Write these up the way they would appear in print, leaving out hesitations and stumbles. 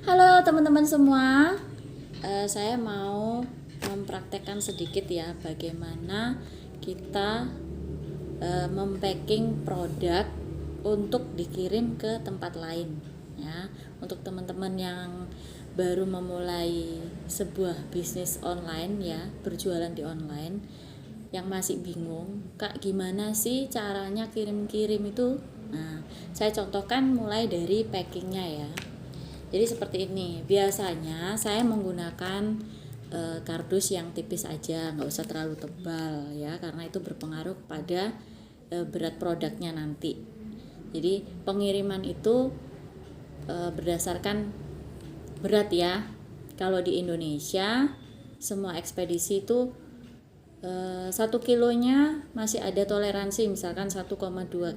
Halo teman-teman semua, saya mau mempraktekkan sedikit ya bagaimana kita mempacking produk untuk dikirim ke tempat lain ya. Untuk teman-teman yang baru memulai sebuah bisnis online ya, berjualan di online, yang masih bingung, Kak gimana sih caranya kirim-kirim itu? Nah, saya contohkan mulai dari packingnya ya. Jadi seperti ini, biasanya saya menggunakan kardus yang tipis aja, nggak usah terlalu tebal ya, karena itu berpengaruh pada berat produknya nanti. Jadi pengiriman itu berdasarkan berat ya. Kalau di Indonesia semua ekspedisi itu 1 kilonya masih ada toleransi, misalkan 1,2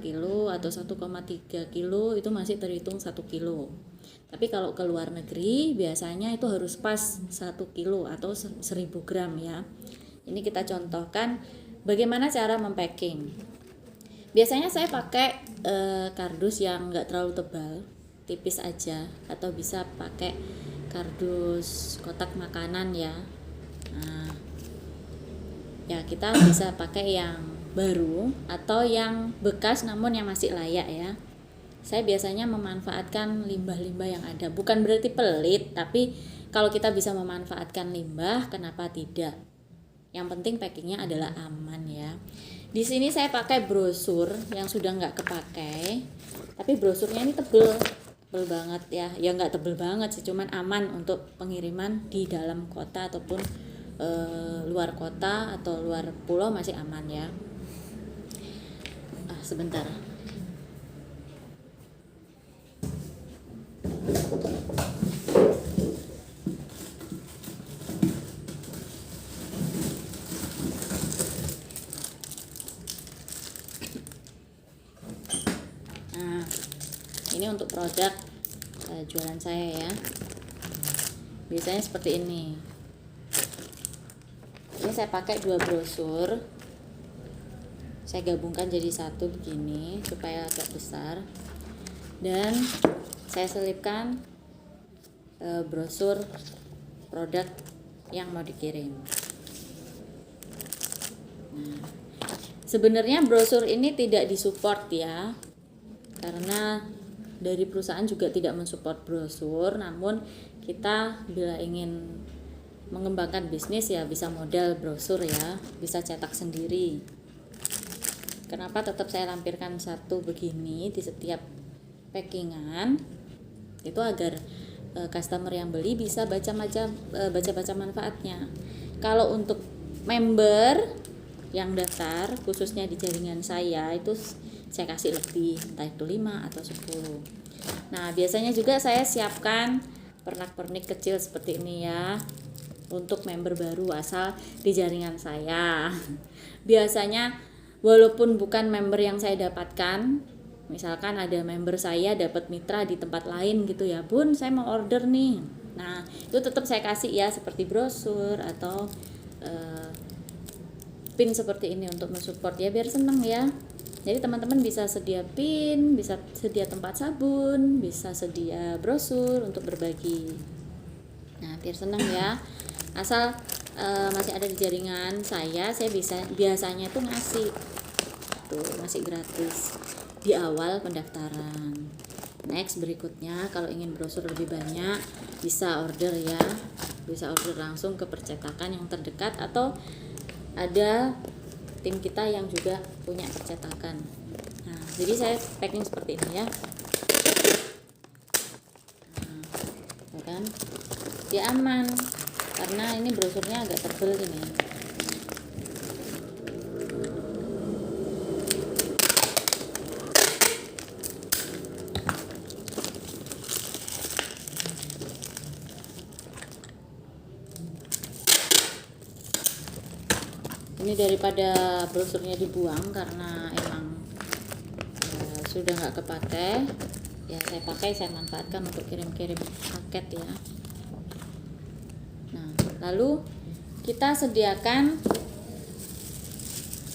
kilo atau 1,3 kilo itu masih terhitung 1 kilo. Tapi kalau ke luar negeri biasanya itu harus pas 1 kilo atau 1000 gram ya. Ini kita contohkan bagaimana cara mempacking. Biasanya saya pakai kardus yang enggak terlalu tebal, tipis aja, atau bisa pakai kardus kotak makanan ya. Nah, ya kita bisa pakai yang baru atau yang bekas namun yang masih layak ya. Saya biasanya memanfaatkan limbah-limbah yang ada. Bukan berarti pelit, tapi kalau kita bisa memanfaatkan limbah, kenapa tidak? Yang penting packingnya adalah aman ya. Di sini saya pakai brosur yang sudah nggak kepakai, tapi brosurnya ini tebel banget ya. Ya nggak tebel banget sih, cuman aman untuk pengiriman di dalam kota ataupun luar kota atau luar pulau masih aman ya. Sebentar. Nah, ini untuk produk jualan saya ya. Biasanya seperti ini. Ini saya pakai 2 brosur. Saya gabungkan jadi satu begini supaya agak besar. Dan saya selipkan brosur produk yang mau dikirim. Nah, sebenarnya brosur ini tidak disupport ya, karena dari perusahaan juga tidak mensupport brosur. Namun kita bila ingin mengembangkan bisnis ya bisa modal brosur ya, bisa cetak sendiri. Kenapa tetap saya lampirkan satu begini di setiap packingan, itu agar customer yang beli bisa baca manfaatnya. Kalau untuk member yang daftar khususnya di jaringan saya itu saya kasih lebih, entah itu 5 atau 10. Nah, biasanya juga saya siapkan pernak-pernik kecil seperti ini ya untuk member baru asal di jaringan saya. Biasanya walaupun bukan member yang saya dapatkan, misalkan ada member saya dapat mitra di tempat lain gitu ya, Bun saya mau order nih. Nah, itu tetap saya kasih ya seperti brosur atau pin seperti ini untuk mensupport ya, biar seneng ya. Jadi teman-teman bisa sedia pin, bisa sedia tempat sabun, bisa sedia brosur untuk berbagi. Nah, biar seneng ya. Asal masih ada di jaringan saya bisa biasanya tuh ngasih gratis di awal pendaftaran. Next berikutnya kalau ingin brosur lebih banyak bisa order ya, bisa order langsung ke percetakan yang terdekat atau ada tim kita yang juga punya percetakan. Nah, jadi saya packing seperti ini ya. Nah, kan dia aman karena ini brosurnya agak tebal ini. Ini daripada brosurnya dibuang karena emang sudah nggak kepakai ya, saya manfaatkan untuk kirim-kirim paket ya. Nah, lalu kita sediakan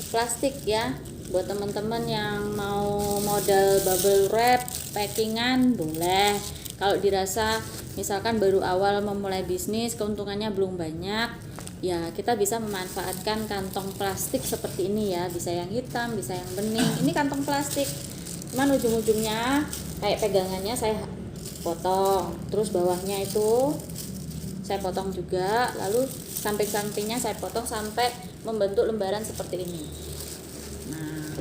plastik ya buat teman-teman yang mau modal bubble wrap packingan boleh. Kalau dirasa misalkan baru awal memulai bisnis, keuntungannya belum banyak, ya kita bisa memanfaatkan kantong plastik seperti ini ya, bisa yang hitam, bisa yang bening. Ini kantong plastik, cuman ujung-ujungnya kayak pegangannya saya potong, terus bawahnya itu saya potong juga, lalu samping-sampingnya saya potong sampai membentuk lembaran seperti ini. Nah,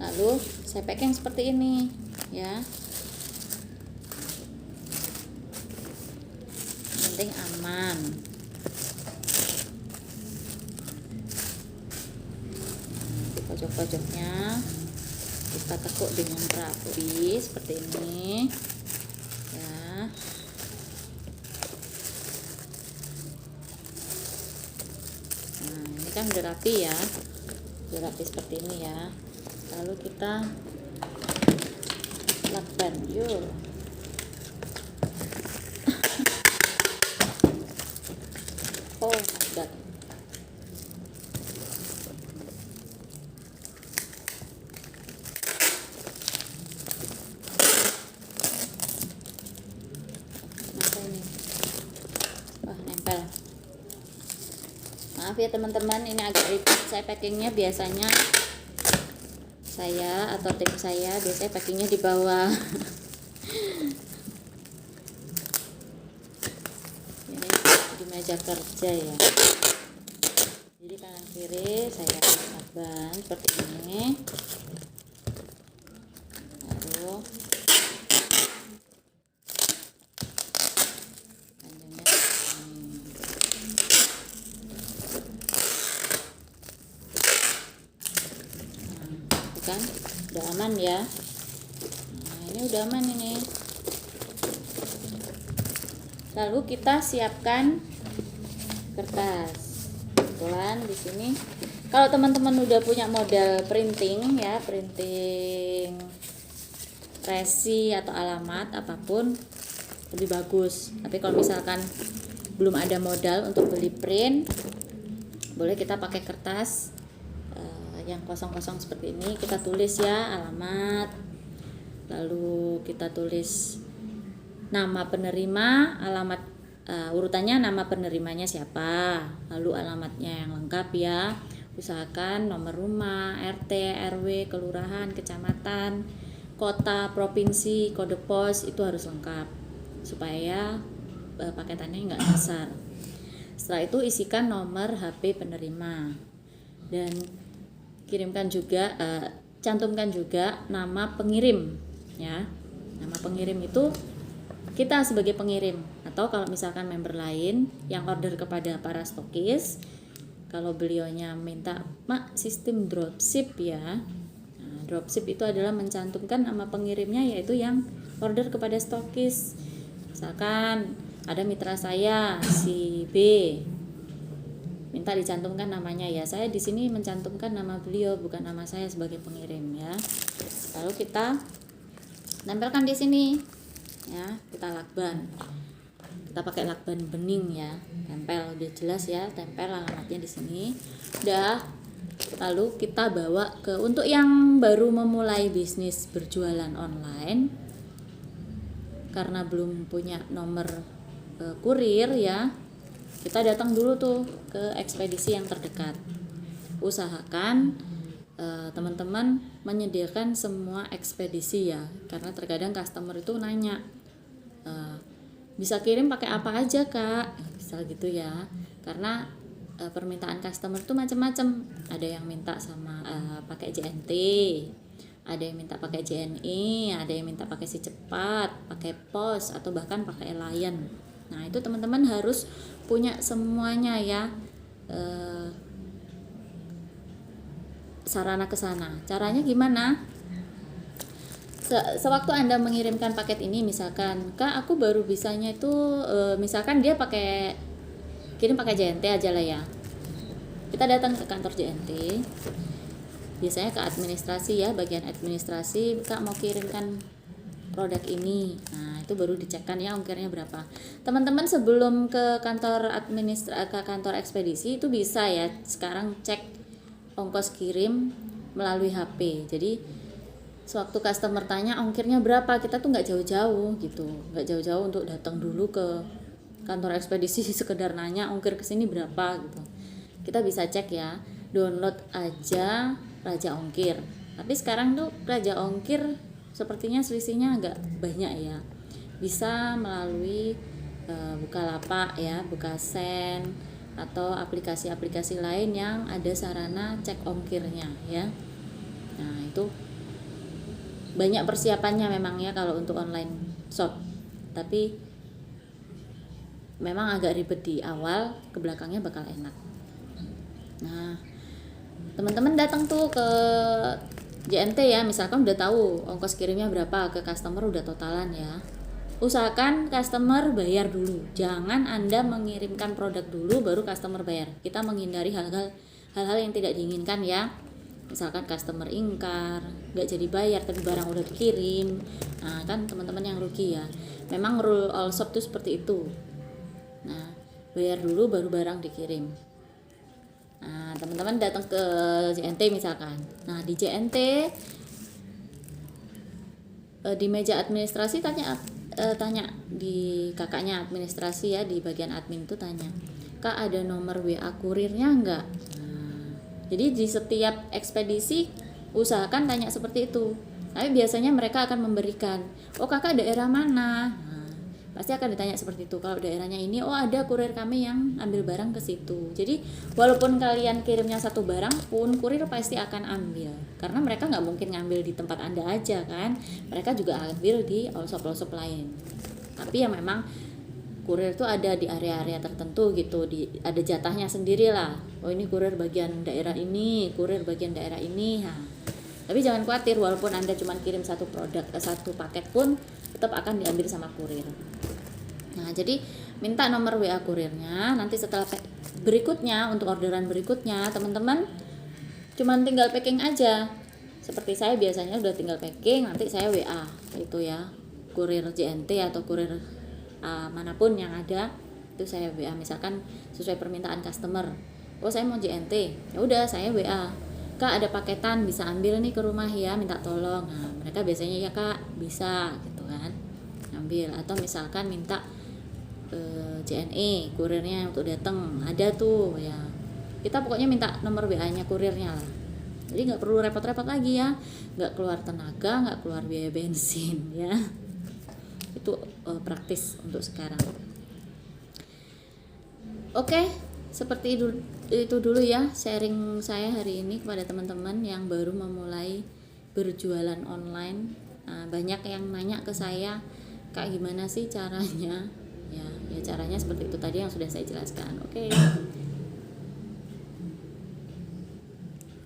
lalu saya packing seperti ini ya, penting aman. Di pojok-pojoknya kita tekuk dengan rapi seperti ini ya. Nah, ini kan udah rapi ya, udah rapi seperti ini ya. Lalu kita lakban yuk. Oh my god, kenapa ini? Wah, nempel. Maaf ya teman-teman, ini agak ribet. Saya packingnya biasanya, saya atau tim saya biasanya packingnya di bawah. Ini di meja kerja ya, jadi kanan kiri saya lakban seperti ini. Lalu panjangnya ini. Nah, kan udah aman ya. Nah, ini udah aman ini. Lalu kita siapkan kertas. Kebetulan di sini kalau teman-teman udah punya modal printing ya, printing resi atau alamat apapun lebih bagus. Tapi kalau misalkan belum ada modal untuk beli print, boleh kita pakai kertas yang kosong-kosong seperti ini. Kita tulis ya alamat, lalu kita tulis nama penerima, alamat urutannya nama penerimanya siapa, lalu alamatnya yang lengkap ya. Usahakan nomor rumah, RT, RW, kelurahan, kecamatan, kota, provinsi, kode pos itu harus lengkap supaya paketannya nggak nyasar. Setelah itu isikan nomor HP penerima dan kirimkan juga, cantumkan juga nama pengirim ya. Nama pengirim itu kita sebagai pengirim, atau kalau misalkan member lain yang order kepada para stokis, kalau beliaunya minta mak sistem dropship ya. Nah, dropship itu adalah mencantumkan nama pengirimnya, yaitu yang order kepada stokis. Misalkan ada mitra saya si B minta dicantumkan namanya ya, saya di sini mencantumkan nama beliau, bukan nama saya sebagai pengirim ya. Lalu kita tempelkan di sini ya, kita lakban, kita pakai lakban bening ya, tempel udah jelas ya, tempel alamatnya di sini udah. Lalu kita bawa ke, untuk yang baru memulai bisnis berjualan online karena belum punya nomor kurir ya, kita datang dulu tuh ke ekspedisi yang terdekat. Usahakan teman-teman menyediakan semua ekspedisi ya, karena terkadang customer itu nanya, bisa kirim pakai apa aja kak, misal gitu ya. Karena permintaan customer itu macam-macam, ada yang minta sama pakai JNT, ada yang minta pakai JNI, ada yang minta pakai si cepat, pakai pos, atau bahkan pakai Lion. Nah itu teman-teman harus punya semuanya ya, sarana ke sana. Caranya gimana? Sewaktu Anda mengirimkan paket ini, misalkan kak aku baru bisanya itu misalkan dia pakai kirim pakai JNT aja lah ya, kita datang ke kantor JNT, biasanya ke administrasi ya, bagian administrasi, kak mau kirimkan produk ini. Nah itu baru dicekkan ya ongkirnya berapa. Teman-teman sebelum ke kantor ke kantor ekspedisi itu bisa ya sekarang cek ongkos kirim melalui HP. Jadi sewaktu customer tanya ongkirnya berapa, kita tuh nggak jauh-jauh gitu, nggak jauh-jauh untuk datang dulu ke kantor ekspedisi sekedar nanya ongkir kesini berapa gitu. Kita bisa cek ya, download aja Raja Ongkir. Tapi sekarang tuh Raja Ongkir sepertinya selisihnya agak banyak ya. Bisa melalui Bukalapak ya, Bukasen, atau aplikasi-aplikasi lain yang ada sarana cek ongkirnya ya. Nah itu banyak persiapannya memang ya kalau untuk online shop, tapi memang agak ribet di awal, ke belakangnya bakal enak. Nah teman-teman datang tuh ke JNT ya, misalkan udah tahu ongkos kirimnya berapa, ke customer udah totalan ya, usahakan customer bayar dulu. Jangan Anda mengirimkan produk dulu baru customer bayar. Kita menghindari hal-hal yang tidak diinginkan ya. Misalkan customer ingkar, nggak jadi bayar tapi barang udah dikirim. Nah, kan teman-teman yang rugi ya. Memang rule all shop itu seperti itu. Nah, bayar dulu baru barang dikirim. Nah, teman-teman datang ke JNT misalkan. Nah, di JNT di meja administrasi tanya di kakaknya administrasi ya, di bagian admin itu tanya, Kak ada nomor WA kurirnya enggak? Jadi di setiap ekspedisi usahakan tanya seperti itu. Tapi biasanya mereka akan memberikan, oh kakak daerah mana? Pasti akan ditanya seperti itu. Kalau daerahnya ini, oh ada kurir kami yang ambil barang ke situ. Jadi walaupun kalian kirimnya satu barang pun, kurir pasti akan ambil. Karena mereka nggak mungkin ngambil di tempat Anda aja kan. Mereka juga ambil di all shop lain. Tapi ya memang kurir itu ada di area-area tertentu gitu, ada jatahnya sendiri lah. Oh ini kurir bagian daerah ini, kurir bagian daerah ini. Nah, tapi jangan khawatir, walaupun Anda cuma kirim satu produk, satu paket pun tetap akan diambil sama kurir. Nah, jadi minta nomor WA kurirnya. Nanti setelah berikutnya, untuk orderan berikutnya, teman-teman cuman tinggal packing aja. Seperti saya biasanya udah tinggal packing, nanti saya WA itu ya, kurir JNT atau kurir manapun yang ada, itu saya WA misalkan sesuai permintaan customer. Oh, saya mau JNT. Ya udah, saya WA. Kak, ada paketan bisa ambil nih ke rumah ya, minta tolong. Nah, mereka biasanya ya Kak, bisa gitu kan. Ambil, atau misalkan minta JNE kurirnya untuk datang, ada tuh ya, kita pokoknya minta nomor WA-nya kurirnya lah. Jadi nggak perlu repot-repot lagi ya, nggak keluar tenaga, nggak keluar biaya bensin ya. Itu praktis untuk sekarang. Oke, seperti itu dulu ya sharing saya hari ini kepada teman-teman yang baru memulai berjualan online. Banyak yang nanya ke saya, Kak gimana sih caranya? Ya caranya seperti itu tadi yang sudah saya jelaskan. Oke.